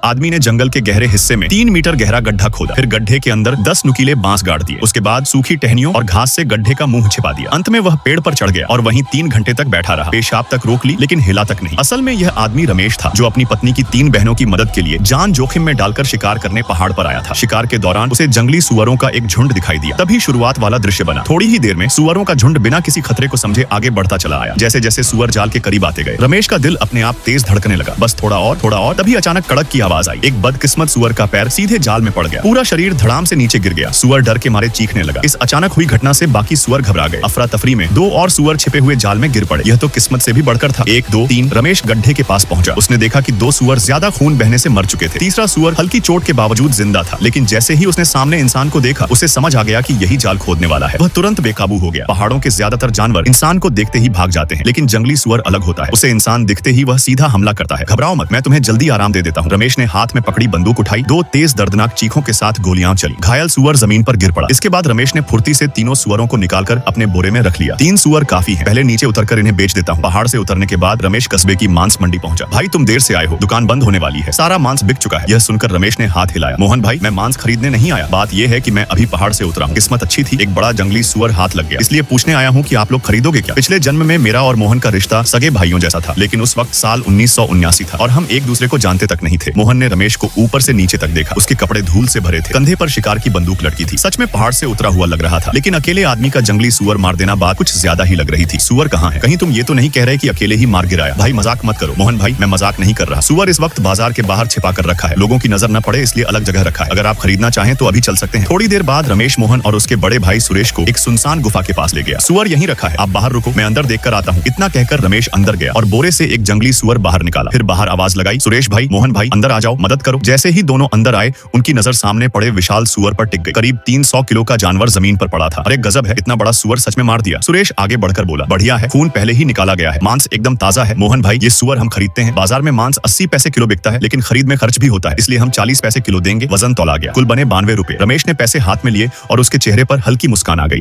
आदमी ने जंगल के गहरे हिस्से में 3 मीटर गहरा गड्ढा खोदा, फिर गड्ढे के अंदर 10 नुकीले बांस गाड़ दिए। उसके बाद सूखी टहनियों और घास से गड्ढे का मुंह छिपा दिया। अंत में वह पेड़ पर चढ़ गया और वहीं 3 घंटे तक बैठा रहा। पेशाब तक रोक ली लेकिन हिला तक नहीं। असल में यह आदमी रमेश था, जो अपनी पत्नी की 3 बहनों की मदद के लिए जान जोखिम में डालकर शिकार करने पहाड़ पर आया था। शिकार के दौरान उसे जंगली सुअरों का एक झुंड दिखाई दिया। तभी शुरुआत वाला दृश्य बना। थोड़ी ही देर में सुअरों का झुंड बिना किसी खतरे को समझे आगे बढ़ता चला आया। जैसे जैसे सुअर जाल के करीब आते गए, रमेश का दिल अपने आप तेज धड़कने लगा। बस थोड़ा और, थोड़ा और। तभी अचानक कड़क की आवाज आई। एक बदकिस्मत सुअर का पैर सीधे जाल में पड़ गया। पूरा शरीर धड़ाम से नीचे गिर गया। सुअर डर के मारे चीखने लगा। इस अचानक हुई घटना से बाकी सुअर घबरा गए। अफरा तफरी में 2 और सुअर छिपे हुए जाल में गिर पड़े। यह तो किस्मत से भी बढ़कर था। 1, 2, 3 रमेश गड्ढे के पास पहुंचा। उसने देखा कि 2 सुअर ज्यादा खून बहने से मर चुके थे। तीसरा सुअर हल्की चोट के बावजूद जिंदा था, लेकिन जैसे ही उसने सामने इंसान को देखा, उसे समझ आ गया कि यही जाल खोदने वाला है। वह तुरंत बेकाबू हो गया। पहाड़ों के ज्यादातर जानवर इंसान को देखते ही भाग जाते हैं, लेकिन जंगली सुअर अलग होता है। उसे इंसान दिखते ही वह सीधा हमला करता है। घबराओ मत, मैं तुम्हें जल्दी आराम दे देता हूँ। रमेश ने हाथ में पकड़ी बंदूक उठाई। 2 तेज दर्दनाक चीखों के साथ गोलियां चली। घायल सुअर जमीन पर गिर पड़ा। इसके बाद रमेश ने फुर्ती से तीनों सुअरों को निकालकर अपने बोरे में रख लिया। 3 सुअर काफी हैं, पहले नीचे उतरकर इन्हें बेच देता हूँ। पहाड़ से उतरने के बाद रमेश कस्बे की मांस मंडी पहुंचा। भाई तुम देर से आए हो, दुकान बंद होने वाली है, सारा मांस बिक चुका है। यह सुनकर रमेश ने हाथ हिलाया। मोहन भाई, मैं मांस खरीदने नहीं आया। बात यह है कि मैं अभी पहाड़ से उतरा हूँ। किस्मत अच्छी थी, एक बड़ा जंगली सुअर हाथ लग गया, इसलिए पूछने आया हूँ कि आप लोग खरीदोगे क्या। पिछले जन्म में मेरा और मोहन का रिश्ता सगे भाइयों जैसा था, लेकिन उस वक्त साल 1979 था और हम एक दूसरे को जानते तक नहीं थे। मोहन ने रमेश को ऊपर से नीचे तक देखा। उसके कपड़े धूल से भरे थे, कंधे पर शिकार की बंदूक लटकी थी। सच में पहाड़ से उतरा हुआ लग रहा था, लेकिन अकेले आदमी का जंगली सुअर मार देना बात कुछ ज्यादा ही लग रही थी। सुअर कहाँ है? कहीं तुम ये तो नहीं कह रहे कि अकेले ही मार गिराया? भाई मजाक मत करो। मोहन भाई, मैं मजाक नहीं कर रहा। सुअर इस वक्त बाजार के बाहर छिपा कर रखा है, लोगों की नजर न पड़े इसलिए अलग जगह रखा है। अगर आप खरीदना चाहें तो अभी चल सकते हैं। थोड़ी देर बाद रमेश मोहन और उसके बड़े भाई सुरेश को एक सुनसान गुफा के पास ले गया। सुअर यहीं रखा है, आप बाहर रुको, मैं अंदर देखकर आता हूँ। इतना कहकर रमेश अंदर गया और बोरे से एक जंगली सुअर बाहर निकाला। फिर बाहर आवाज लगाई, सुरेश भाई, मोहन भाई, अंदर आ जाओ, मदद करो। जैसे ही दोनों अंदर आए, उनकी नजर सामने पड़े विशाल सुअर पर टिक गई। करीब 300 किलो का जानवर जमीन पर पड़ा था। अरे गजब है, इतना बड़ा सुअर सच में मार दिया। सुरेश आगे बढ़कर बोला, बढ़िया है, खून पहले ही निकाला गया है, मांस एकदम ताजा है। मोहन भाई, ये सुअर हम खरीदते हैं। बाजार में मांस 80 पैसे किलो बिकता है, लेकिन खरीद में खर्च भी होता है, इसलिए हम 40 पैसे किलो देंगे। वजन तौला गया, कुल बने 92 रुपए। रमेश ने पैसे हाथ में लिए और उसके चेहरे पर हल्की मुस्कान आ गई।